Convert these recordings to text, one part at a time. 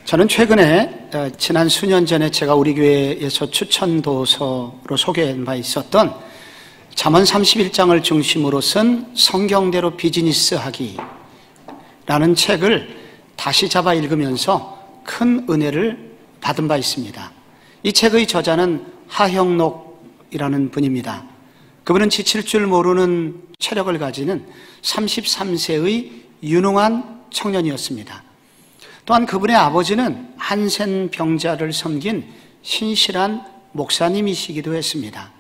저는 최근에 지난 수년 전에 제가 우리 교회에서 추천도서로 소개한 바 있었던 잠언 31장을 중심으로 쓴 성경대로 비즈니스하기라는 책을 다시 잡아 읽으면서 큰 은혜를 받은 바 있습니다. 이 책의 저자는 하형록이라는 분입니다. 그분은 지칠 줄 모르는 체력을 가지는 33세의 유능한 청년이었습니다. 또한 그분의 아버지는 한센 병자를 섬긴 신실한 목사님이시기도 했습니다.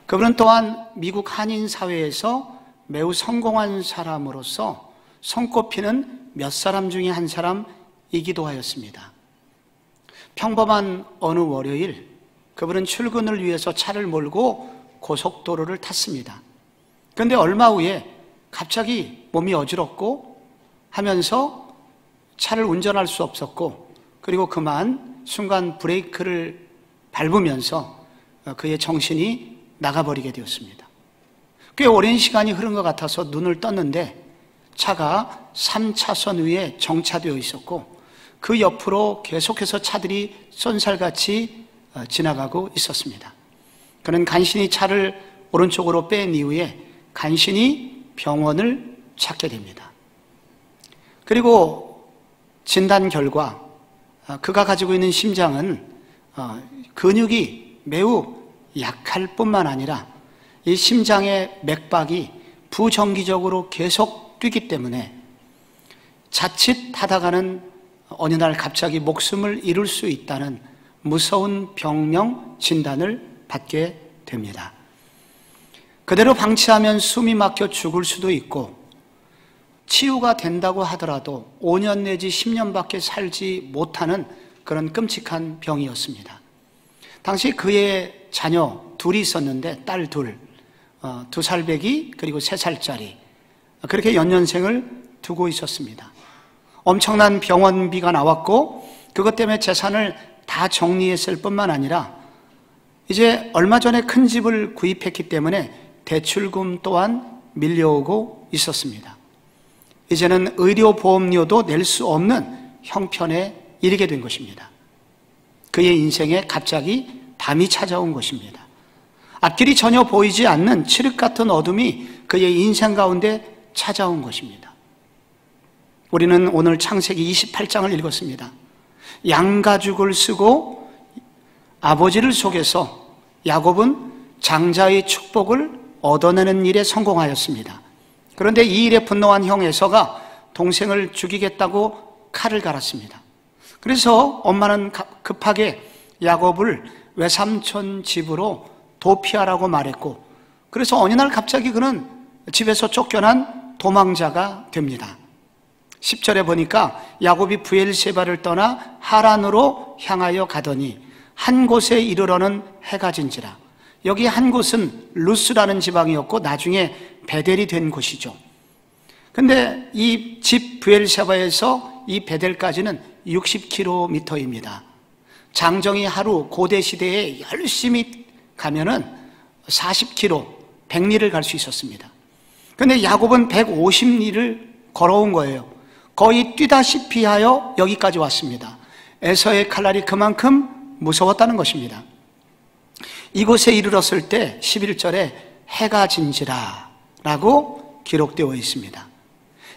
그분은 또한 미국 한인 사회에서 매우 성공한 사람으로서 손꼽히는 몇 사람 중에 한 사람이기도 하였습니다. 평범한 어느 월요일, 그분은 출근을 위해서 차를 몰고 고속도로를 탔습니다. 그런데 얼마 후에 갑자기 몸이 어지럽고 하면서 차를 운전할 수 없었고, 그리고 그만 순간 브레이크를 밟으면서 그의 정신이 나가버리게 되었습니다. 꽤 오랜 시간이 흐른 것 같아서 눈을 떴는데 차가 3차선 위에 정차되어 있었고 그 옆으로 계속해서 차들이 쏜살같이 지나가고 있었습니다. 그는 간신히 차를 오른쪽으로 뺀 이후에 간신히 병원을 찾게 됩니다. 그리고 진단 결과 그가 가지고 있는 심장은 근육이 매우 약할 뿐만 아니라 이 심장의 맥박이 부정기적으로 계속 뛰기 때문에 자칫 하다가는 어느 날 갑자기 목숨을 잃을 수 있다는 무서운 병명 진단을 받게 됩니다. 그대로 방치하면 숨이 막혀 죽을 수도 있고 치유가 된다고 하더라도 5년 내지 10년밖에 살지 못하는 그런 끔찍한 병이었습니다. 당시 그의 자녀 둘이 있었는데 딸 둘, 2살 배기 그리고 3살짜리, 그렇게 연년생을 두고 있었습니다. 엄청난 병원비가 나왔고 그것 때문에 재산을 다 정리했을 뿐만 아니라 이제 얼마 전에 큰 집을 구입했기 때문에 대출금 또한 밀려오고 있었습니다. 이제는 의료보험료도 낼 수 없는 형편에 이르게 된 것입니다. 그의 인생에 갑자기 밤이 찾아온 것입니다. 앞길이 전혀 보이지 않는 칠흑 같은 어둠이 그의 인생 가운데 찾아온 것입니다. 우리는 오늘 창세기 28장을 읽었습니다. 양가죽을 쓰고 아버지를 속여서 야곱은 장자의 축복을 얻어내는 일에 성공하였습니다. 그런데 이 일에 분노한 형 에서가 동생을 죽이겠다고 칼을 갈았습니다. 그래서 엄마는 급하게 야곱을 외삼촌 집으로 도피하라고 말했고, 그래서 어느 날 갑자기 그는 집에서 쫓겨난 도망자가 됩니다. 10절에 보니까 야곱이 브엘세바를 떠나 하란으로 향하여 가더니 한 곳에 이르러는 해가 진지라. 여기 한 곳은 루스라는 지방이었고 나중에 베델이 된 곳이죠. 근데 이 집 브엘세바에서 이 베델까지는 60km입니다. 장정이 하루 고대 시대에 열심히 가면은 40km, 100리를 갈 수 있었습니다. 근데 야곱은 150리를 걸어온 거예요. 거의 뛰다시피 하여 여기까지 왔습니다. 에서의 칼날이 그만큼 무서웠다는 것입니다. 이곳에 이르렀을 때 11절에 해가 진지라 라고 기록되어 있습니다.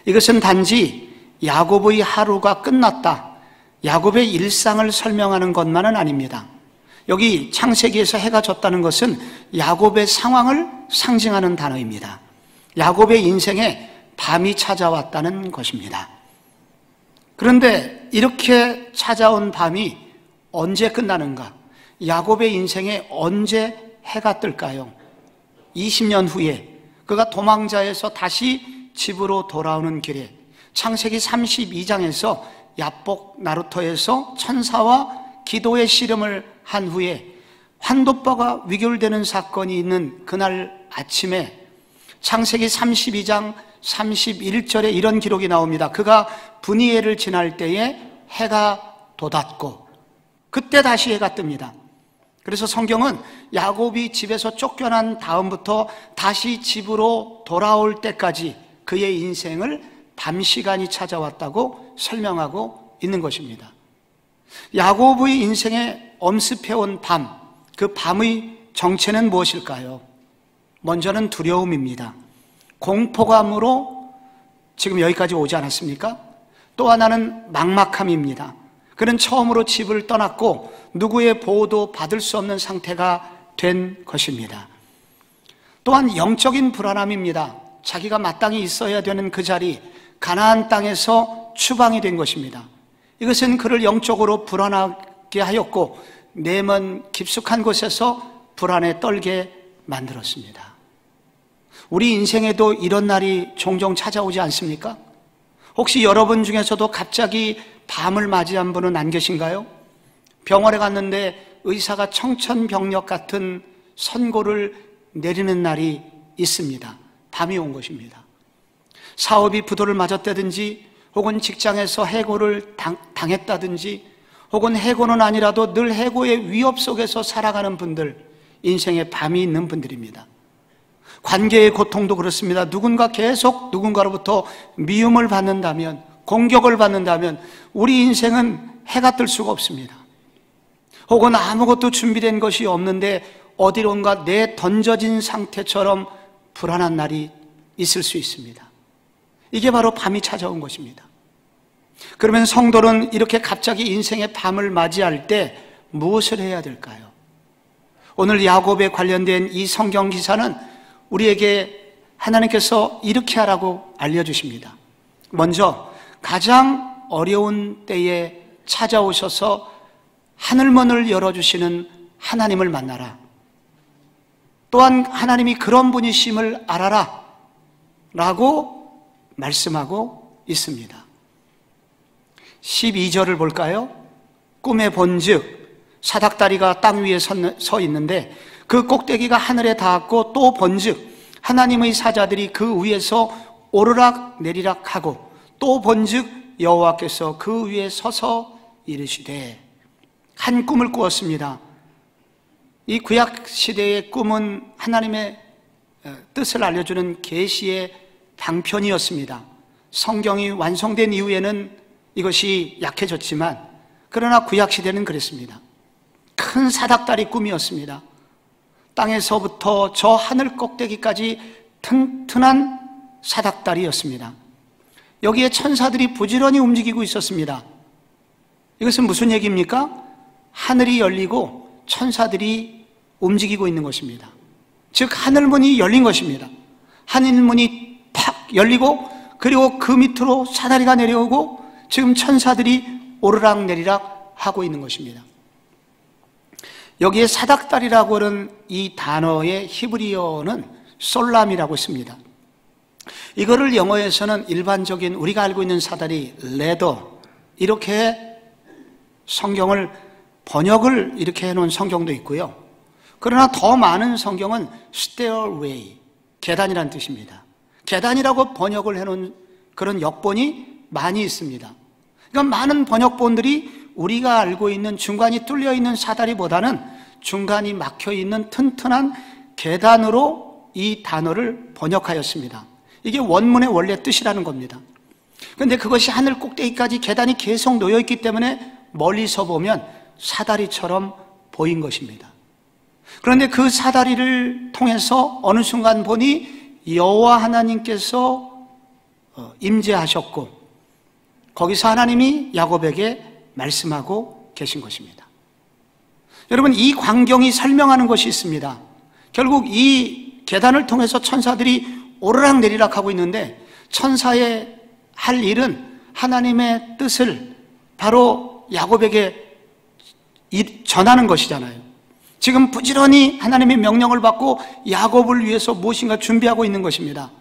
이것은 단지 야곱의 하루가 끝났다, 야곱의 일상을 설명하는 것만은 아닙니다. 여기 창세기에서 해가 졌다는 것은 야곱의 상황을 상징하는 단어입니다. 야곱의 인생에 밤이 찾아왔다는 것입니다. 그런데 이렇게 찾아온 밤이 언제 끝나는가? 야곱의 인생에 언제 해가 뜰까요? 20년 후에 그가 도망자에서 다시 집으로 돌아오는 길에 창세기 32장에서 야복 나루터에서 천사와 기도의 씨름을 한 후에 환도뼈가 위결되는 사건이 있는 그날 아침에 창세기 32장 31절에 이런 기록이 나옵니다. 그가 브니엘을 지날 때에 해가 돋았고 그때 다시 해가 뜹니다. 그래서 성경은 야곱이 집에서 쫓겨난 다음부터 다시 집으로 돌아올 때까지 그의 인생을 밤 시간이 찾아왔다고 설명하고 있는 것입니다. 야곱의 인생에 엄습해온 밤, 그 밤의 정체는 무엇일까요? 먼저는 두려움입니다. 공포감으로 지금 여기까지 오지 않았습니까? 또 하나는 막막함입니다. 그는 처음으로 집을 떠났고 누구의 보호도 받을 수 없는 상태가 된 것입니다. 또한 영적인 불안함입니다. 자기가 마땅히 있어야 되는 그 자리, 가나안 땅에서 추방이 된 것입니다. 이것은 그를 영적으로 불안하게 하였고 내먼 깊숙한 곳에서 불안에 떨게 만들었습니다. 우리 인생에도 이런 날이 종종 찾아오지 않습니까? 혹시 여러분 중에서도 갑자기 밤을 맞이한 분은 안 계신가요? 병원에 갔는데 의사가 청천벽력 같은 선고를 내리는 날이 있습니다. 밤이 온 것입니다. 사업이 부도를 맞았다든지 혹은 직장에서 해고를 당했다든지 혹은 해고는 아니라도 늘 해고의 위협 속에서 살아가는 분들, 인생에 밤이 있는 분들입니다. 관계의 고통도 그렇습니다. 누군가 계속 누군가로부터 미움을 받는다면, 공격을 받는다면 우리 인생은 해가 뜰 수가 없습니다. 혹은 아무것도 준비된 것이 없는데 어디론가 내던져진 상태처럼 불안한 날이 있을 수 있습니다. 이게 바로 밤이 찾아온 것입니다. 그러면 성도는 이렇게 갑자기 인생의 밤을 맞이할 때 무엇을 해야 될까요? 오늘 야곱에 관련된 이 성경 기사는 우리에게 하나님께서 이렇게 하라고 알려주십니다. 먼저 가장 어려운 때에 찾아오셔서 하늘문을 열어주시는 하나님을 만나라. 또한 하나님이 그런 분이심을 알아라 라고 말씀하고 있습니다. 12절을 볼까요? 꿈에 본즉 사닥다리가 땅 위에 서 있는데 그 꼭대기가 하늘에 닿았고 또 본즉 하나님의 사자들이 그 위에서 오르락 내리락 하고 또 본즉 여호와께서 그 위에 서서 이르시되. 한 꿈을 꾸었습니다. 이 구약 시대의 꿈은 하나님의 뜻을 알려주는 계시의 방편이었습니다. 성경이 완성된 이후에는 이것이 약해졌지만 그러나 구약 시대는 그랬습니다. 큰 사닥다리 꿈이었습니다. 땅에서부터 저 하늘 꼭대기까지 튼튼한 사닥다리였습니다. 여기에 천사들이 부지런히 움직이고 있었습니다. 이것은 무슨 얘기입니까? 하늘이 열리고 천사들이 움직이고 있는 것입니다. 즉 하늘문이 열린 것입니다. 하늘문이 팍 열리고 그리고 그 밑으로 사다리가 내려오고 지금 천사들이 오르락 내리락 하고 있는 것입니다. 여기에 사닥다리라고 하는 이 단어의 히브리어는 솔람이라고 씁니다. 이거를 영어에서는 일반적인 우리가 알고 있는 사다리, 레더 이렇게 성경을 번역을 이렇게 해놓은 성경도 있고요. 그러나 더 많은 성경은 stairway, 계단이라는 뜻입니다. 계단이라고 번역을 해놓은 그런 역본이 많이 있습니다. 그러니까 많은 번역본들이 우리가 알고 있는 중간이 뚫려 있는 사다리보다는 중간이 막혀 있는 튼튼한 계단으로 이 단어를 번역하였습니다. 이게 원문의 원래 뜻이라는 겁니다. 그런데 그것이 하늘 꼭대기까지 계단이 계속 놓여 있기 때문에 멀리서 보면 사다리처럼 보인 것입니다. 그런데 그 사다리를 통해서 어느 순간 보니 여호와 하나님께서 임재하셨고 거기서 하나님이 야곱에게 말씀하고 계신 것입니다. 여러분, 이 광경이 설명하는 것이 있습니다. 결국 이 계단을 통해서 천사들이 오르락 내리락 하고 있는데 천사의 할 일은 하나님의 뜻을 바로 야곱에게 전하는 것이잖아요. 지금 부지런히 하나님의 명령을 받고 야곱을 위해서 무엇인가 준비하고 있는 것입니다.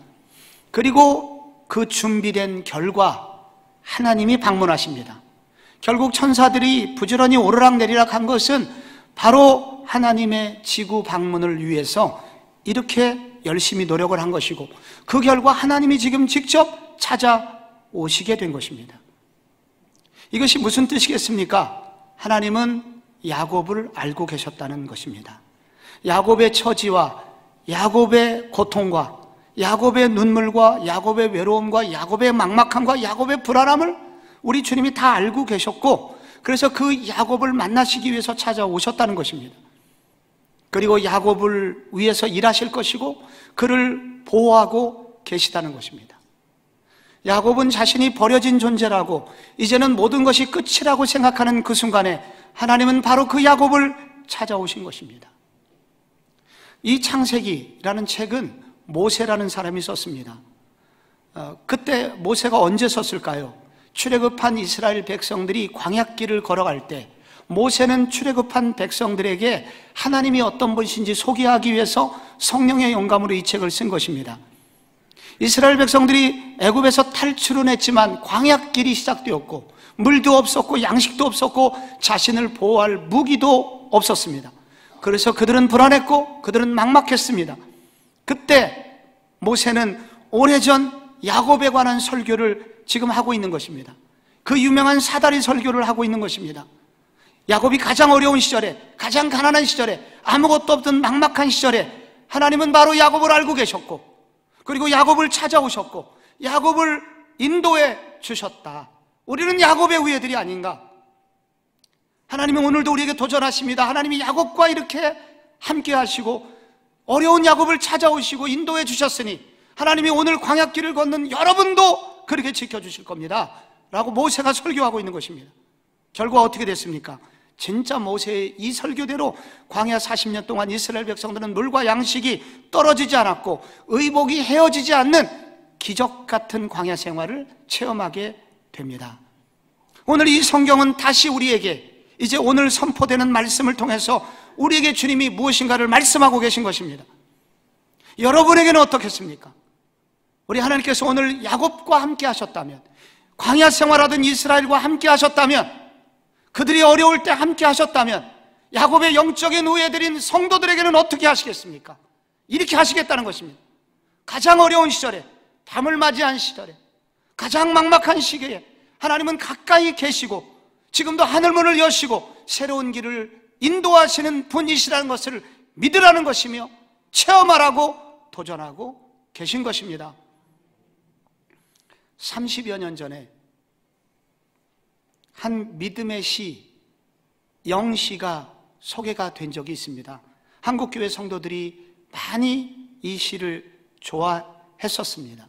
그리고 그 준비된 결과 하나님이 방문하십니다. 결국 천사들이 부지런히 오르락 내리락 한 것은 바로 하나님의 지구 방문을 위해서 이렇게 열심히 노력을 한 것이고 그 결과 하나님이 지금 직접 찾아오시게 된 것입니다. 이것이 무슨 뜻이겠습니까? 하나님은 야곱을 알고 계셨다는 것입니다. 야곱의 처지와 야곱의 고통과 야곱의 눈물과 야곱의 외로움과 야곱의 막막함과 야곱의 불안함을 우리 주님이 다 알고 계셨고 그래서 그 야곱을 만나시기 위해서 찾아오셨다는 것입니다. 그리고 야곱을 위해서 일하실 것이고 그를 보호하고 계시다는 것입니다. 야곱은 자신이 버려진 존재라고 이제는 모든 것이 끝이라고 생각하는 그 순간에 하나님은 바로 그 야곱을 찾아오신 것입니다. 이 창세기라는 책은 모세라는 사람이 썼습니다. 그때 모세가 언제 썼을까요? 출애굽한 이스라엘 백성들이 광야길을 걸어갈 때 모세는 출애굽한 백성들에게 하나님이 어떤 분이신지 소개하기 위해서 성령의 영감으로 이 책을 쓴 것입니다. 이스라엘 백성들이 애굽에서 탈출은 했지만 광야길이 시작되었고 물도 없었고 양식도 없었고 자신을 보호할 무기도 없었습니다. 그래서 그들은 불안했고 그들은 막막했습니다. 그때 모세는 오래전 야곱에 관한 설교를 지금 하고 있는 것입니다. 그 유명한 사다리 설교를 하고 있는 것입니다. 야곱이 가장 어려운 시절에, 가장 가난한 시절에, 아무것도 없던 막막한 시절에 하나님은 바로 야곱을 알고 계셨고 그리고 야곱을 찾아오셨고 야곱을 인도해 주셨다. 우리는 야곱의 후예들이 아닌가? 하나님은 오늘도 우리에게 도전하십니다. 하나님이 야곱과 이렇게 함께 하시고 어려운 야곱을 찾아오시고 인도해 주셨으니 하나님이 오늘 광야길을 걷는 여러분도 그렇게 지켜주실 겁니다 라고 모세가 설교하고 있는 것입니다. 결과 어떻게 됐습니까? 진짜 모세의 이 설교대로 광야 40년 동안 이스라엘 백성들은 물과 양식이 떨어지지 않았고 의복이 헤어지지 않는 기적 같은 광야 생활을 체험하게 됩니다. 오늘 이 성경은 다시 우리에게 이제 오늘 선포되는 말씀을 통해서 우리에게 주님이 무엇인가를 말씀하고 계신 것입니다. 여러분에게는 어떻겠습니까? 우리 하나님께서 오늘 야곱과 함께 하셨다면, 광야 생활하던 이스라엘과 함께 하셨다면, 그들이 어려울 때 함께 하셨다면 야곱의 영적인 후예들인 성도들에게는 어떻게 하시겠습니까? 이렇게 하시겠다는 것입니다. 가장 어려운 시절에, 밤을 맞이한 시절에, 가장 막막한 시기에 하나님은 가까이 계시고 지금도 하늘문을 여시고 새로운 길을 인도하시는 분이시라는 것을 믿으라는 것이며 체험하라고 도전하고 계신 것입니다. 30여 년 전에 한 믿음의 시, 영시가 소개가 된 적이 있습니다. 한국교회 성도들이 많이 이 시를 좋아했었습니다.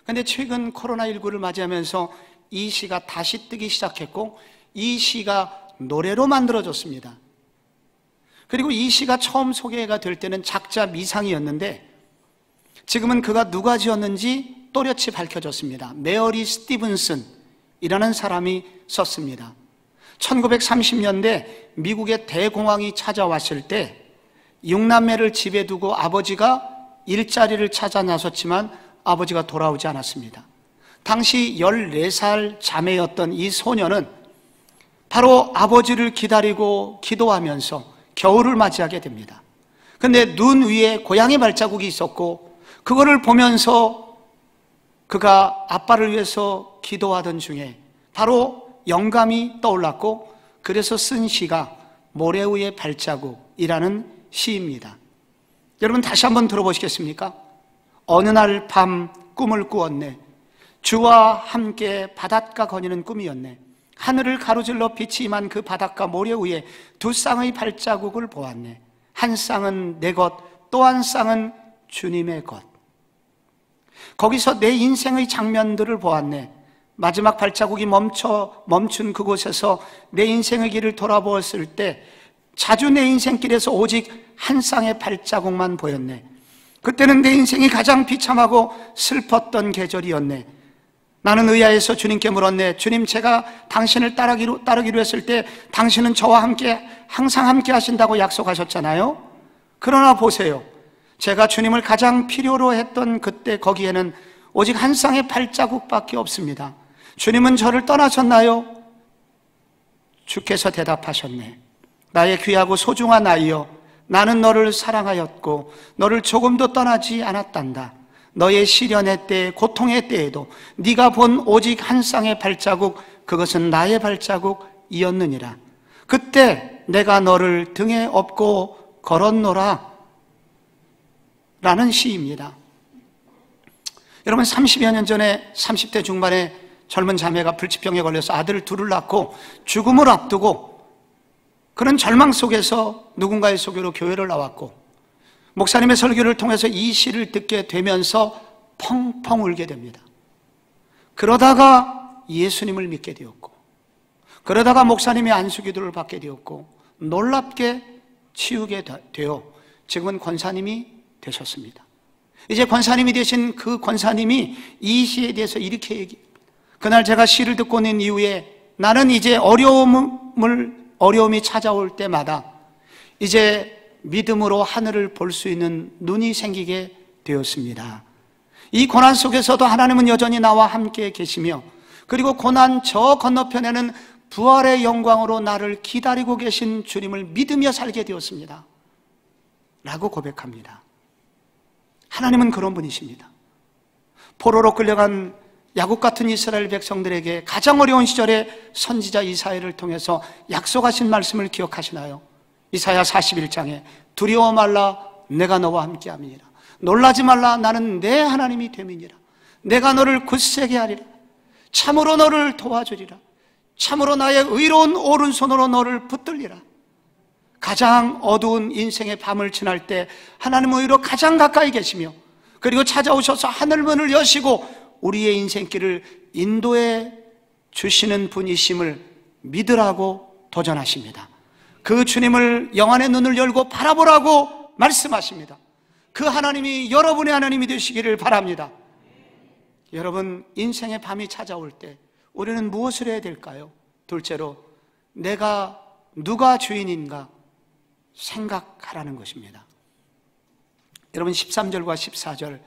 그런데 최근 코로나19를 맞이하면서 이 시가 다시 뜨기 시작했고 이 시가 노래로 만들어졌습니다. 그리고 이 시가 처음 소개가 될 때는 작자 미상이었는데 지금은 그가 누가 지었는지 또렷이 밝혀졌습니다. 메어리 스티븐슨이라는 사람이 썼습니다. 1930년대 미국의 대공황이 찾아왔을 때 6남매를 집에 두고 아버지가 일자리를 찾아 나섰지만 아버지가 돌아오지 않았습니다. 당시 14살 자매였던 이 소녀는 바로 아버지를 기다리고 기도하면서 겨울을 맞이하게 됩니다. 그런데 눈 위에 고양이 발자국이 있었고 그거를 보면서 그가 아빠를 위해서 기도하던 중에 바로 영감이 떠올랐고 그래서 쓴 시가 모래 위의 발자국이라는 시입니다. 여러분 다시 한번 들어보시겠습니까? 어느 날 밤 꿈을 꾸었네. 주와 함께 바닷가 거니는 꿈이었네. 하늘을 가로질러 빛이 임한 그 바닷가 모래 위에 두 쌍의 발자국을 보았네. 한 쌍은 내 것, 또 한 쌍은 주님의 것. 거기서 내 인생의 장면들을 보았네. 마지막 발자국이 멈춘 그곳에서 내 인생의 길을 돌아보았을 때 자주 내 인생길에서 오직 한 쌍의 발자국만 보였네. 그때는 내 인생이 가장 비참하고 슬펐던 계절이었네. 나는 의아해서 주님께 물었네. 주님, 제가 당신을 따르기로 했을 때 당신은 저와 함께 항상 함께 하신다고 약속하셨잖아요. 그러나 보세요. 제가 주님을 가장 필요로 했던 그때 거기에는 오직 한 쌍의 발자국밖에 없습니다. 주님은 저를 떠나셨나요? 주께서 대답하셨네. 나의 귀하고 소중한 아이여, 나는 너를 사랑하였고 너를 조금도 떠나지 않았단다. 너의 시련의 때, 고통의 때에도 네가 본 오직 한 쌍의 발자국, 그것은 나의 발자국이었느니라. 그때 내가 너를 등에 업고 걸었노라 라는 시입니다. 여러분 30여 년 전에 30대 중반에 젊은 자매가 불치병에 걸려서 아들을 둘을 낳고 죽음을 앞두고 그런 절망 속에서 누군가의 소개로 교회를 나왔고 목사님의 설교를 통해서 이 시를 듣게 되면서 펑펑 울게 됩니다. 그러다가 예수님을 믿게 되었고 그러다가 목사님의 안수기도를 받게 되었고 놀랍게 치유게 되어 지금은 권사님이 되셨습니다. 이제 권사님이 되신 그 권사님이 이 시에 대해서 이렇게 얘기합니다. 그날 제가 시를 듣고 난 이후에 나는 이제 어려움이 찾아올 때마다 이제 믿음으로 하늘을 볼 수 있는 눈이 생기게 되었습니다. 이 고난 속에서도 하나님은 여전히 나와 함께 계시며 그리고 고난 저 건너편에는 부활의 영광으로 나를 기다리고 계신 주님을 믿으며 살게 되었습니다 라고 고백합니다. 하나님은 그런 분이십니다. 포로로 끌려간 야곱 같은 이스라엘 백성들에게 가장 어려운 시절에 선지자 이사야를 통해서 약속하신 말씀을 기억하시나요? 이사야 41장에 두려워 말라 내가 너와 함께함이니라. 놀라지 말라 나는 내 하나님이 됨이니라. 내가 너를 굳세게 하리라. 참으로 너를 도와주리라. 참으로 나의 의로운 오른손으로 너를 붙들리라. 가장 어두운 인생의 밤을 지날 때 하나님의 의로 가장 가까이 계시며 그리고 찾아오셔서 하늘문을 여시고 우리의 인생길을 인도해 주시는 분이심을 믿으라고 도전하십니다. 그 주님을 영안의 눈을 열고 바라보라고 말씀하십니다. 그 하나님이 여러분의 하나님이 되시기를 바랍니다. 여러분, 인생의 밤이 찾아올 때 우리는 무엇을 해야 될까요? 둘째로 내가 누가 주인인가 생각하라는 것입니다. 여러분 13절과 14절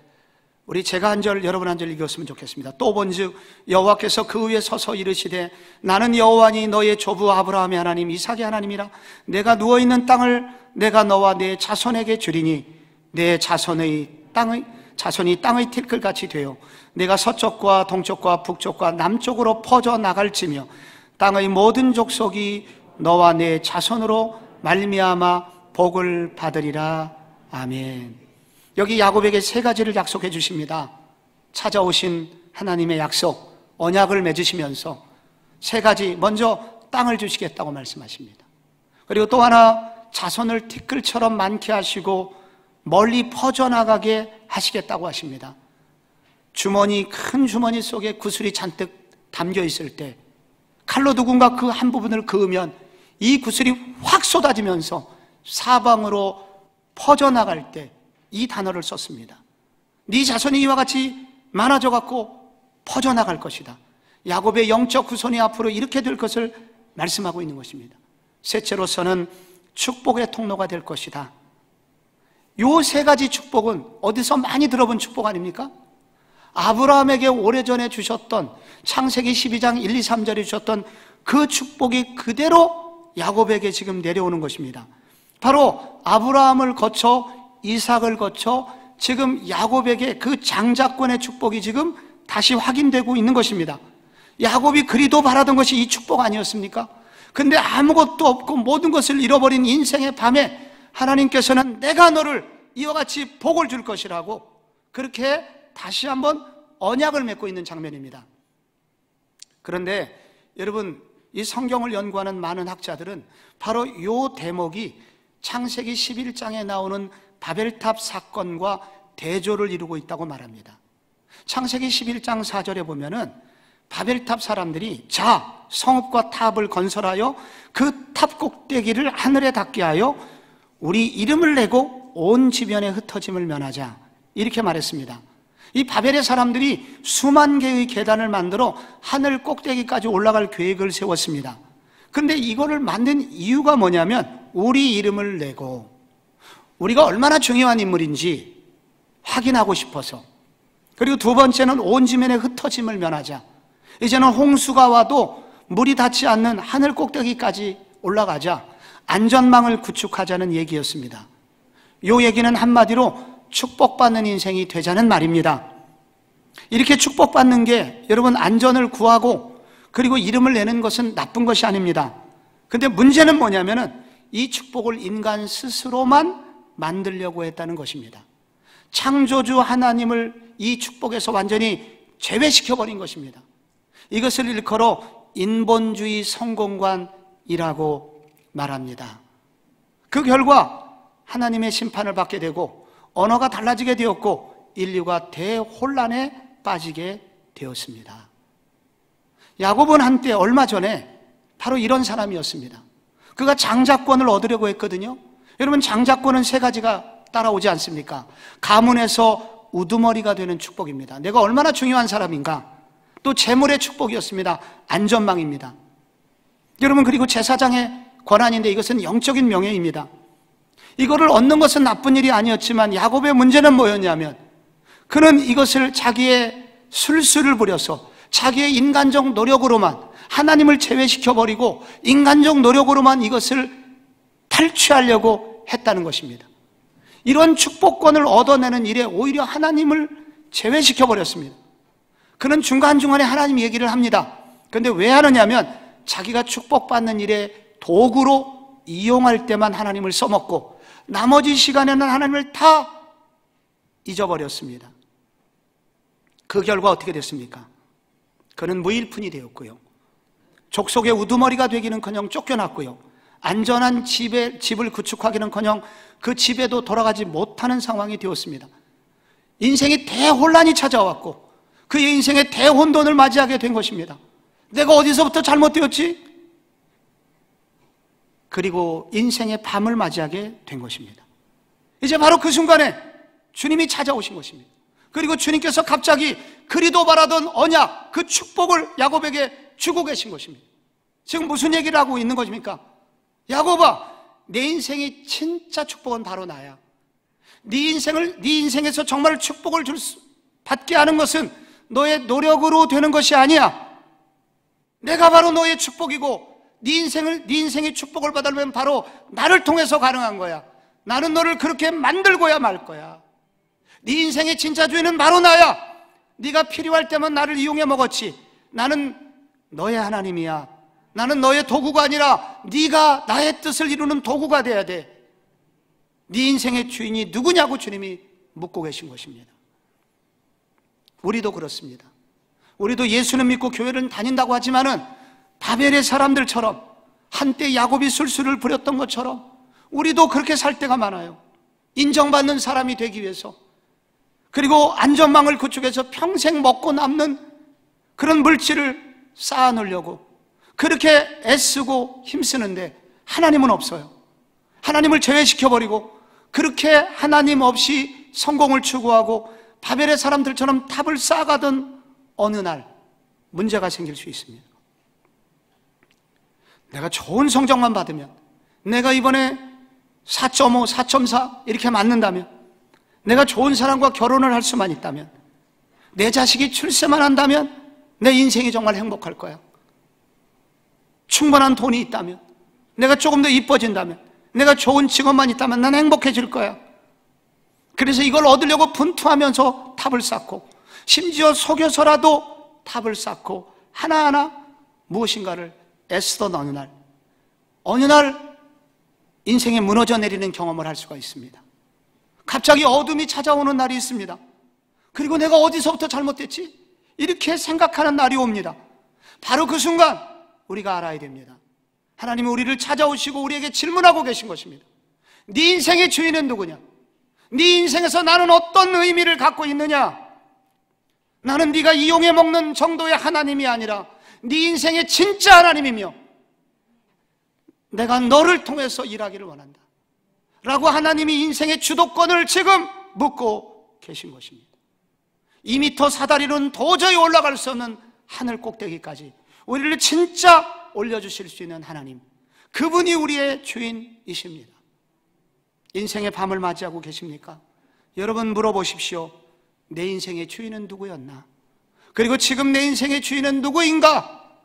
우리 제가 한 절 여러분 한 절 읽었으면 좋겠습니다. 또 본즉 여호와께서 그 위에 서서 이르시되 나는 여호와니 너의 조부 아브라함의 하나님 이삭의 하나님이라. 내가 누워있는 땅을 내가 너와 내 자손에게 주리니 내 자손이 땅의 티끌같이 되어 내가 서쪽과 동쪽과 북쪽과 남쪽으로 퍼져 나갈지며 땅의 모든 족속이 너와 내 자손으로 말미암아 복을 받으리라. 아멘. 여기 야곱에게 세 가지를 약속해 주십니다. 찾아오신 하나님의 약속, 언약을 맺으시면서 세 가지, 먼저 땅을 주시겠다고 말씀하십니다. 그리고 또 하나 자손을 티끌처럼 많게 하시고 멀리 퍼져나가게 하시겠다고 하십니다. 큰 주머니 속에 구슬이 잔뜩 담겨 있을 때 칼로 누군가 그 한 부분을 그으면 이 구슬이 확 쏟아지면서 사방으로 퍼져나갈 때 이 단어를 썼습니다. 네 자손이 이와 같이 많아져 갖고 퍼져나갈 것이다. 야곱의 영적 후손이 앞으로 이렇게 될 것을 말씀하고 있는 것입니다. 셋째로서는 축복의 통로가 될 것이다. 요 세 가지 축복은 어디서 많이 들어본 축복 아닙니까? 아브라함에게 오래전에 주셨던 창세기 12장 1, 2, 3절에 주셨던 그 축복이 그대로 야곱에게 지금 내려오는 것입니다. 바로 아브라함을 거쳐 이삭을 거쳐 지금 야곱에게 그 장자권의 축복이 지금 다시 확인되고 있는 것입니다. 야곱이 그리도 바라던 것이 이 축복 아니었습니까? 근데 아무것도 없고 모든 것을 잃어버린 인생의 밤에 하나님께서는 내가 너를 이와 같이 복을 줄 것이라고 그렇게 다시 한번 언약을 맺고 있는 장면입니다. 그런데 여러분, 이 성경을 연구하는 많은 학자들은 바로 이 대목이 창세기 11장에 나오는 바벨탑 사건과 대조를 이루고 있다고 말합니다. 창세기 11장 4절에 보면은 바벨탑 사람들이 성읍과 탑을 건설하여 그 탑 꼭대기를 하늘에 닿게 하여 우리 이름을 내고 온 지변에 흩어짐을 면하자, 이렇게 말했습니다. 이 바벨의 사람들이 수만 개의 계단을 만들어 하늘 꼭대기까지 올라갈 계획을 세웠습니다. 근데 이거를 만든 이유가 뭐냐면 우리 이름을 내고 우리가 얼마나 중요한 인물인지 확인하고 싶어서, 그리고 두 번째는 온 지면에 흩어짐을 면하자. 이제는 홍수가 와도 물이 닿지 않는 하늘 꼭대기까지 올라가자 안전망을 구축하자는 얘기였습니다. 이 얘기는 한마디로 축복받는 인생이 되자는 말입니다. 이렇게 축복받는 게 여러분 안전을 구하고 그리고 이름을 내는 것은 나쁜 것이 아닙니다. 근데 문제는 뭐냐면은 이 축복을 인간 스스로만 만들려고 했다는 것입니다. 창조주 하나님을 이 축복에서 완전히 제외시켜버린 것입니다. 이것을 일컬어 인본주의 성공관이라고 말합니다. 그 결과 하나님의 심판을 받게 되고 언어가 달라지게 되었고 인류가 대혼란에 빠지게 되었습니다. 야곱은 한때 얼마 전에 바로 이런 사람이었습니다. 그가 장자권을 얻으려고 했거든요. 여러분, 장자권은 세 가지가 따라오지 않습니까? 가문에서 우두머리가 되는 축복입니다. 내가 얼마나 중요한 사람인가. 또 재물의 축복이었습니다. 안전망입니다. 여러분, 그리고 제사장의 권한인데 이것은 영적인 명예입니다. 이거를 얻는 것은 나쁜 일이 아니었지만 야곱의 문제는 뭐였냐면 그는 이것을 자기의 술수를 부려서 자기의 인간적 노력으로만 하나님을 제외시켜버리고 인간적 노력으로만 이것을 탈취하려고 했다는 것입니다. 이런 축복권을 얻어내는 일에 오히려 하나님을 제외시켜버렸습니다. 그는 중간중간에 하나님 얘기를 합니다. 그런데 왜 하느냐면 자기가 축복받는 일에 도구로 이용할 때만 하나님을 써먹고 나머지 시간에는 하나님을 다 잊어버렸습니다. 그 결과 어떻게 됐습니까? 그는 무일푼이 되었고요. 족속의 우두머리가 되기는커녕 쫓겨났고요. 안전한 집을 구축하기는커녕 그 집에도 돌아가지 못하는 상황이 되었습니다. 인생의 대혼란이 찾아왔고 그의 인생의 대혼돈을 맞이하게 된 것입니다. 내가 어디서부터 잘못되었지? 그리고 인생의 밤을 맞이하게 된 것입니다. 이제 바로 그 순간에 주님이 찾아오신 것입니다. 그리고 주님께서 갑자기 그리도 바라던 언약, 그 축복을 야곱에게 주고 계신 것입니다. 지금 무슨 얘기를 하고 있는 것입니까? 야곱아, 내 인생이 진짜 축복은 바로 나야. 네 인생에서 정말 축복을 받게 하는 것은 너의 노력으로 되는 것이 아니야. 내가 바로 너의 축복이고 네 인생의 축복을 받으려면 바로 나를 통해서 가능한 거야. 나는 너를 그렇게 만들고야 말 거야. 네 인생의 진짜 주인은 바로 나야. 네가 필요할 때만 나를 이용해 먹었지. 나는 너의 하나님이야. 나는 너의 도구가 아니라 네가 나의 뜻을 이루는 도구가 돼야 돼. 네 인생의 주인이 누구냐고 주님이 묻고 계신 것입니다. 우리도 그렇습니다. 우리도 예수는 믿고 교회를 다닌다고 하지만은 바벨의 사람들처럼 한때 야곱이 술수를 부렸던 것처럼 우리도 그렇게 살 때가 많아요. 인정받는 사람이 되기 위해서, 그리고 안전망을 구축해서 평생 먹고 남는 그런 물질을 쌓아놓으려고 그렇게 애쓰고 힘쓰는데 하나님은 없어요. 하나님을 제외시켜버리고 그렇게 하나님 없이 성공을 추구하고 바벨의 사람들처럼 탑을 쌓아가던 어느 날 문제가 생길 수 있습니다. 내가 좋은 성적만 받으면, 내가 이번에 4.5, 4.4 이렇게 맞는다면, 내가 좋은 사람과 결혼을 할 수만 있다면, 내 자식이 출세만 한다면 내 인생이 정말 행복할 거야. 충분한 돈이 있다면, 내가 조금 더 이뻐진다면, 내가 좋은 직업만 있다면 난 행복해질 거야. 그래서 이걸 얻으려고 분투하면서 탑을 쌓고, 심지어 속여서라도 탑을 쌓고 하나하나 무엇인가를 애쓰던 어느 날 인생에 무너져 내리는 경험을 할 수가 있습니다. 갑자기 어둠이 찾아오는 날이 있습니다. 그리고 내가 어디서부터 잘못됐지? 이렇게 생각하는 날이 옵니다. 바로 그 순간 우리가 알아야 됩니다. 하나님은 우리를 찾아오시고 우리에게 질문하고 계신 것입니다. 네 인생의 주인은 누구냐? 네 인생에서 나는 어떤 의미를 갖고 있느냐? 나는 네가 이용해 먹는 정도의 하나님이 아니라 네 인생의 진짜 하나님이며 내가 너를 통해서 일하기를 원한다 라고 하나님이 인생의 주도권을 지금 묻고 계신 것입니다. 2m 사다리로는 도저히 올라갈 수 없는 하늘 꼭대기까지 우리를 진짜 올려주실 수 있는 하나님, 그분이 우리의 주인이십니다. 인생의 밤을 맞이하고 계십니까? 여러분 물어보십시오. 내 인생의 주인은 누구였나? 그리고 지금 내 인생의 주인은 누구인가?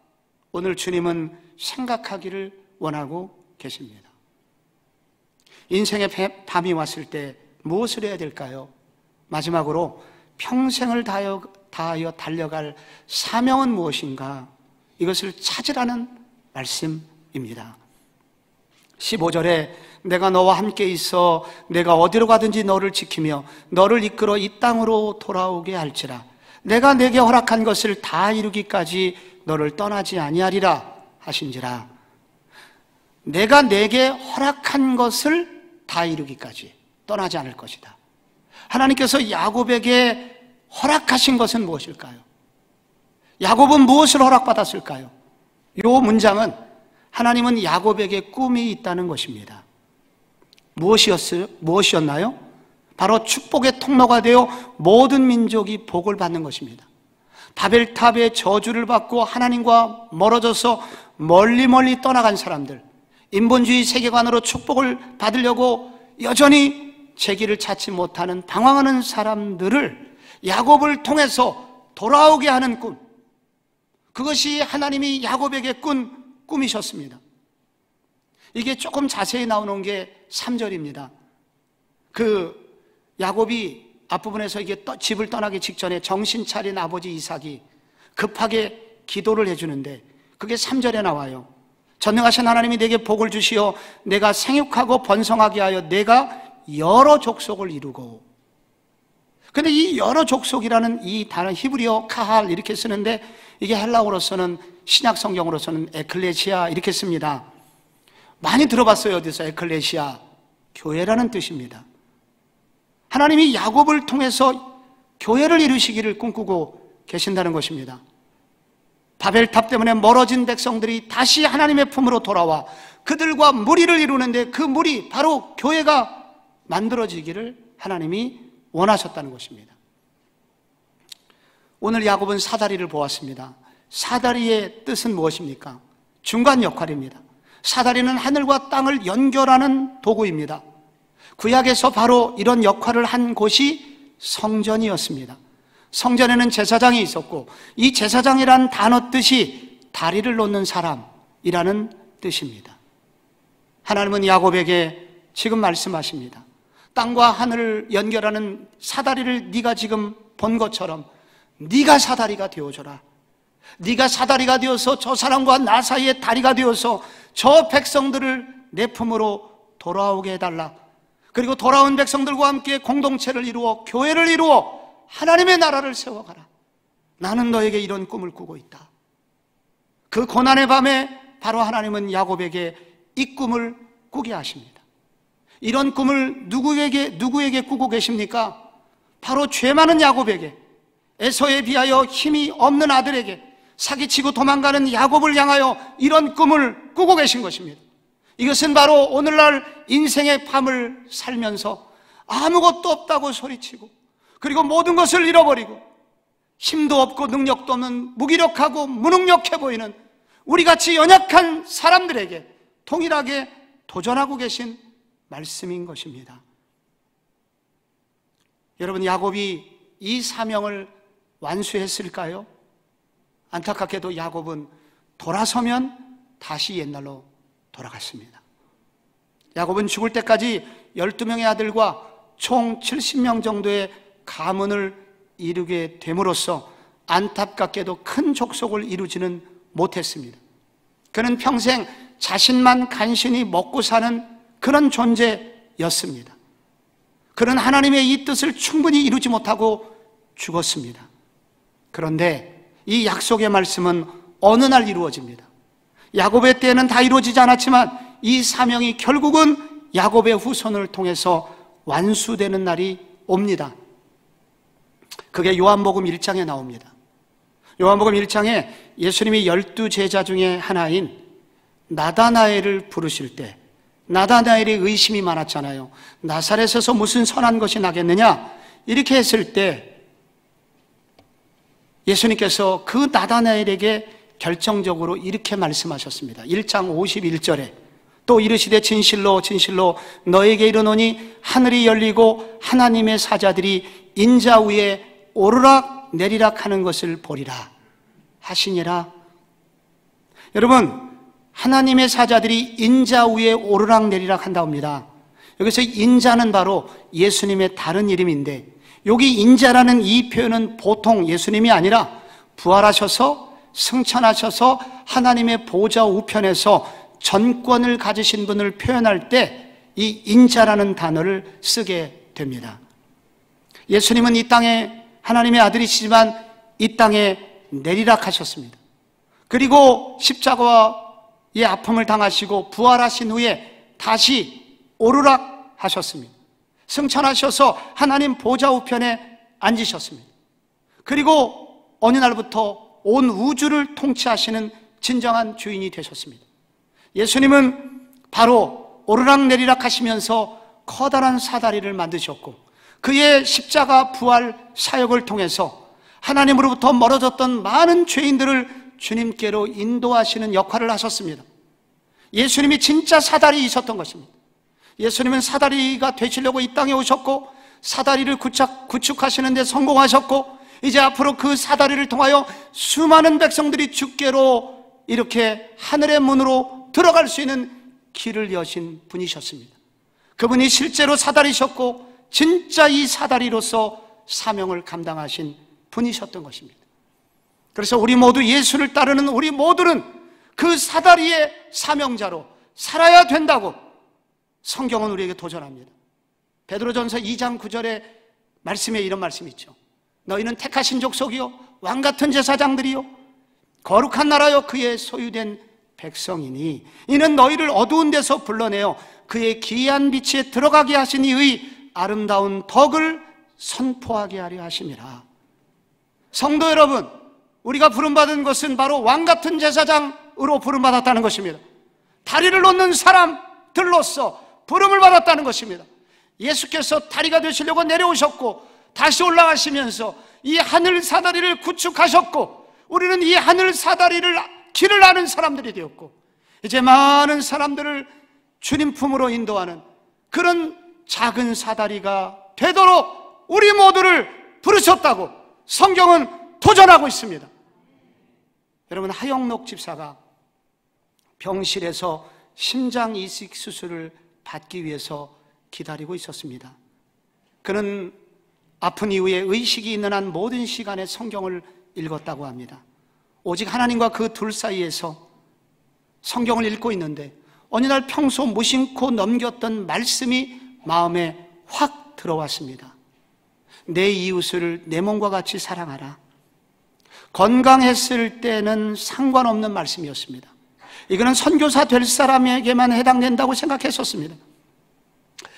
오늘 주님은 생각하기를 원하고 계십니다. 인생의 밤이 왔을 때 무엇을 해야 될까요? 마지막으로 평생을 다하여 달려갈 사명은 무엇인가? 이것을 찾으라는 말씀입니다. 15절에 내가 너와 함께 있어 내가 어디로 가든지 너를 지키며 너를 이끌어 이 땅으로 돌아오게 할지라. 내가 내게 허락한 것을 다 이루기까지 너를 떠나지 아니하리라 하신지라. 내가 내게 허락한 것을 다 이루기까지 떠나지 않을 것이다. 하나님께서 야곱에게 허락하신 것은 무엇일까요? 야곱은 무엇을 허락받았을까요? 이 문장은 하나님은 야곱에게 꿈이 있다는 것입니다. 무엇이었나요? 바로 축복의 통로가 되어 모든 민족이 복을 받는 것입니다. 바벨탑의 저주를 받고 하나님과 멀어져서 멀리 떠나간 사람들, 인본주의 세계관으로 축복을 받으려고 여전히 제 길을 찾지 못하는 방황하는 사람들을 야곱을 통해서 돌아오게 하는 꿈, 그것이 하나님이 야곱에게 꾼 꿈이셨습니다. 이게 조금 자세히 나오는 게 3절입니다. 야곱이 앞부분에서 이게 집을 떠나기 직전에 정신 차린 아버지 이삭이 급하게 기도를 해주는데 그게 3절에 나와요. 전능하신 하나님이 내게 복을 주시어 내가 생육하고 번성하게 하여 내가 여러 족속을 이루고. 근데 이 여러 족속이라는 이 단어 히브리어 카할 이렇게 쓰는데 이게 헬라어로서는 신약 성경으로서는 에클레시아 이렇게 씁니다. 많이 들어봤어요. 어디서? 에클레시아, 교회라는 뜻입니다. 하나님이 야곱을 통해서 교회를 이루시기를 꿈꾸고 계신다는 것입니다. 바벨탑 때문에 멀어진 백성들이 다시 하나님의 품으로 돌아와 그들과 무리를 이루는데 그 무리, 바로 교회가 만들어지기를 하나님이 원하셨다는 것입니다. 오늘 야곱은 사다리를 보았습니다. 사다리의 뜻은 무엇입니까? 중간 역할입니다. 사다리는 하늘과 땅을 연결하는 도구입니다. 구약에서 바로 이런 역할을 한 곳이 성전이었습니다. 성전에는 제사장이 있었고 이 제사장이란 단어 뜻이 다리를 놓는 사람이라는 뜻입니다. 하나님은 야곱에게 지금 말씀하십니다. 땅과 하늘을 연결하는 사다리를 네가 지금 본 것처럼 네가 사다리가 되어줘라. 네가 사다리가 되어서 저 사람과 나 사이의 다리가 되어서 저 백성들을 내 품으로 돌아오게 해달라. 그리고 돌아온 백성들과 함께 공동체를 이루어 교회를 이루어 하나님의 나라를 세워가라. 나는 너에게 이런 꿈을 꾸고 있다. 그 고난의 밤에 바로 하나님은 야곱에게 이 꿈을 꾸게 하십니다. 이런 꿈을 누구에게 꾸고 계십니까? 바로 죄 많은 야곱에게, 에서에 비하여 힘이 없는 아들에게, 사기치고 도망가는 야곱을 향하여 이런 꿈을 꾸고 계신 것입니다. 이것은 바로 오늘날 인생의 밤을 살면서 아무것도 없다고 소리치고 그리고 모든 것을 잃어버리고 힘도 없고 능력도 없는 무기력하고 무능력해 보이는 우리같이 연약한 사람들에게 동일하게 도전하고 계신 말씀인 것입니다. 여러분, 야곱이 이 사명을 완수했을까요? 안타깝게도 야곱은 돌아서면 다시 옛날로 돌아갔습니다. 야곱은 죽을 때까지 12명의 아들과 총 70명 정도의 가문을 이루게 됨으로써 안타깝게도 큰 족속을 이루지는 못했습니다. 그는 평생 자신만 간신히 먹고 사는 그런 존재였습니다. 그는 하나님의 이 뜻을 충분히 이루지 못하고 죽었습니다. 그런데 이 약속의 말씀은 어느 날 이루어집니다. 야곱의 때에는 다 이루어지지 않았지만 이 사명이 결국은 야곱의 후손을 통해서 완수되는 날이 옵니다. 그게 요한복음 1장에 나옵니다. 요한복음 1장에 예수님이 12제자 중에 하나인 나다나엘을 부르실 때 나다나엘이 의심이 많았잖아요. 나사렛에서 무슨 선한 것이 나겠느냐? 이렇게 했을 때 예수님께서 그 나다나엘에게 결정적으로 이렇게 말씀하셨습니다. 1장 51절에 또 이르시되 진실로 진실로 너에게 이르노니 하늘이 열리고 하나님의 사자들이 인자 위에 오르락 내리락 하는 것을 보리라 하시니라. 여러분, 하나님의 사자들이 인자 위에 오르락 내리락 한다옵니다. 여기서 인자는 바로 예수님의 다른 이름인데 여기 인자라는 이 표현은 보통 예수님이 아니라 부활하셔서 승천하셔서 하나님의 보좌 우편에서 전권을 가지신 분을 표현할 때 이 인자라는 단어를 쓰게 됩니다. 예수님은 이 땅에 하나님의 아들이시지만 이 땅에 내리락하셨습니다. 그리고 십자가의 아픔을 당하시고 부활하신 후에 다시 오르락 하셨습니다. 승천하셔서 하나님 보좌 우편에 앉으셨습니다. 그리고 어느 날부터 온 우주를 통치하시는 진정한 주인이 되셨습니다. 예수님은 바로 오르락내리락 하시면서 커다란 사다리를 만드셨고, 그의 십자가 부활 사역을 통해서 하나님으로부터 멀어졌던 많은 죄인들을 주님께로 인도하시는 역할을 하셨습니다. 예수님이 진짜 사다리이셨던 것입니다. 예수님은 사다리가 되시려고 이 땅에 오셨고, 사다리를 구축하시는 데 성공하셨고, 이제 앞으로 그 사다리를 통하여 수많은 백성들이 주께로 이렇게 하늘의 문으로 들어갈 수 있는 길을 여신 분이셨습니다. 그분이 실제로 사다리셨고 진짜 이 사다리로서 사명을 감당하신 분이셨던 것입니다. 그래서 우리 모두 예수를 따르는 우리 모두는 그 사다리의 사명자로 살아야 된다고 성경은 우리에게 도전합니다. 베드로전서 2장 9절에 말씀에 이런 말씀이 있죠. 너희는 택하신 족속이요 왕같은 제사장들이요 거룩한 나라요 그의 소유된 백성이니 이는 너희를 어두운 데서 불러내어 그의 기이한 빛에 들어가게 하신 이의 아름다운 덕을 선포하게 하려 하심이라. 성도 여러분, 우리가 부름받은 것은 바로 왕같은 제사장으로 부름받았다는 것입니다. 다리를 놓는 사람들로서 부름을 받았다는 것입니다. 예수께서 다리가 되시려고 내려오셨고 다시 올라가시면서 이 하늘 사다리를 구축하셨고, 우리는 이 하늘 사다리를 길을 아는 사람들이 되었고, 이제 많은 사람들을 주님 품으로 인도하는 그런 작은 사다리가 되도록 우리 모두를 부르셨다고 성경은 도전하고 있습니다. 여러분, 하영록 집사가 병실에서 심장 이식 수술을 받기 위해서 기다리고 있었습니다. 그는 아픈 이후에 의식이 있는 한 모든 시간에 성경을 읽었다고 합니다. 오직 하나님과 그 둘 사이에서 성경을 읽고 있는데 어느 날 평소 무심코 넘겼던 말씀이 마음에 확 들어왔습니다. 내 이웃을 내 몸과 같이 사랑하라. 건강했을 때는 상관없는 말씀이었습니다. 이거는 선교사 될 사람에게만 해당된다고 생각했었습니다.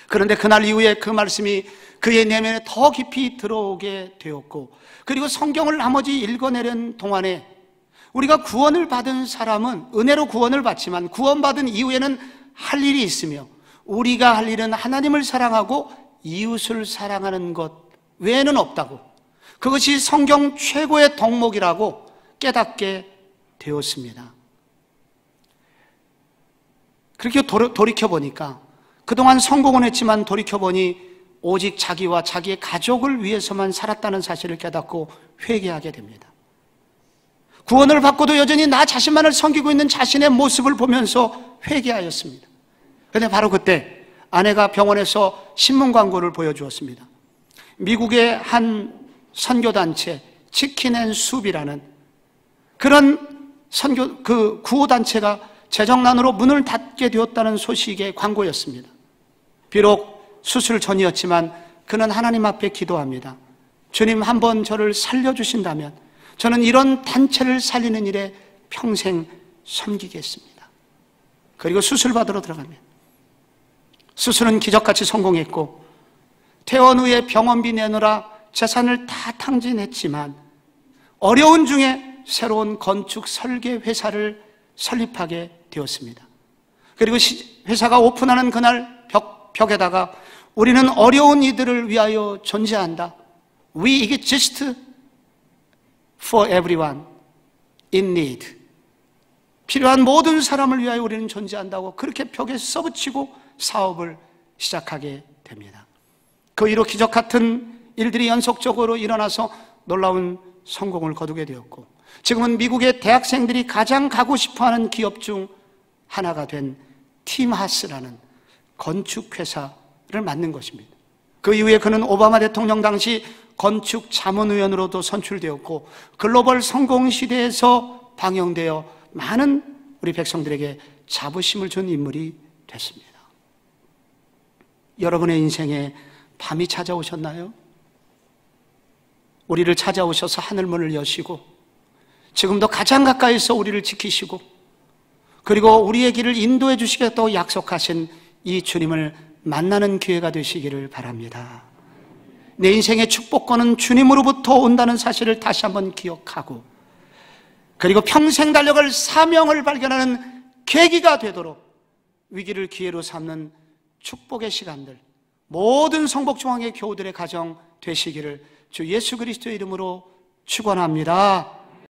그런데 그날 이후에 그 말씀이 그의 내면에 더 깊이 들어오게 되었고, 그리고 성경을 나머지 읽어내는 동안에 우리가 구원을 받은 사람은 은혜로 구원을 받지만 구원받은 이후에는 할 일이 있으며, 우리가 할 일은 하나님을 사랑하고 이웃을 사랑하는 것 외에는 없다고, 그것이 성경 최고의 덕목이라고 깨닫게 되었습니다. 그렇게 돌이켜보니까 그동안 성공은 했지만 돌이켜보니 오직 자기와 자기의 가족을 위해서만 살았다는 사실을 깨닫고 회개하게 됩니다. 구원을 받고도 여전히 나 자신만을 섬기고 있는 자신의 모습을 보면서 회개하였습니다. 그런데 바로 그때 아내가 병원에서 신문 광고를 보여주었습니다. 미국의 한 선교단체 치킨앤숲이라는 그런 구호단체가 재정난으로 문을 닫게 되었다는 소식의 광고였습니다. 비록 수술 전이었지만 그는 하나님 앞에 기도합니다. 주님, 한번 저를 살려주신다면 저는 이런 단체를 살리는 일에 평생 섬기겠습니다. 그리고 수술 받으러 들어가면 수술은 기적같이 성공했고, 퇴원 후에 병원비 내느라 재산을 다 탕진했지만 어려운 중에 새로운 건축 설계 회사를 설립하게 되었습니다. 그리고 회사가 오픈하는 그날 벽에다가 우리는 어려운 이들을 위하여 존재한다. We exist for everyone in need. 필요한 모든 사람을 위하여 우리는 존재한다고 그렇게 벽에 써붙이고 사업을 시작하게 됩니다. 그 이로 기적 같은 일들이 연속적으로 일어나서 놀라운 성공을 거두게 되었고, 지금은 미국의 대학생들이 가장 가고 싶어하는 기업 중 하나가 된 팀하스라는 건축회사를 맡는 것입니다. 그 이후에 그는 오바마 대통령 당시 건축 자문위원으로도 선출되었고 글로벌 성공 시대에서 방영되어 많은 우리 백성들에게 자부심을 준 인물이 됐습니다. 여러분의 인생에 밤이 찾아오셨나요? 우리를 찾아오셔서 하늘문을 여시고 지금도 가장 가까이서 우리를 지키시고 그리고 우리의 길을 인도해 주시겠다고 약속하신 이 주님을 만나는 기회가 되시기를 바랍니다. 내 인생의 축복권은 주님으로부터 온다는 사실을 다시 한번 기억하고 그리고 평생 달려갈 사명을 발견하는 계기가 되도록 위기를 기회로 삼는 축복의 시간들, 모든 성복중앙의 교우들의 가정 되시기를 주 예수 그리스도의 이름으로 축원합니다.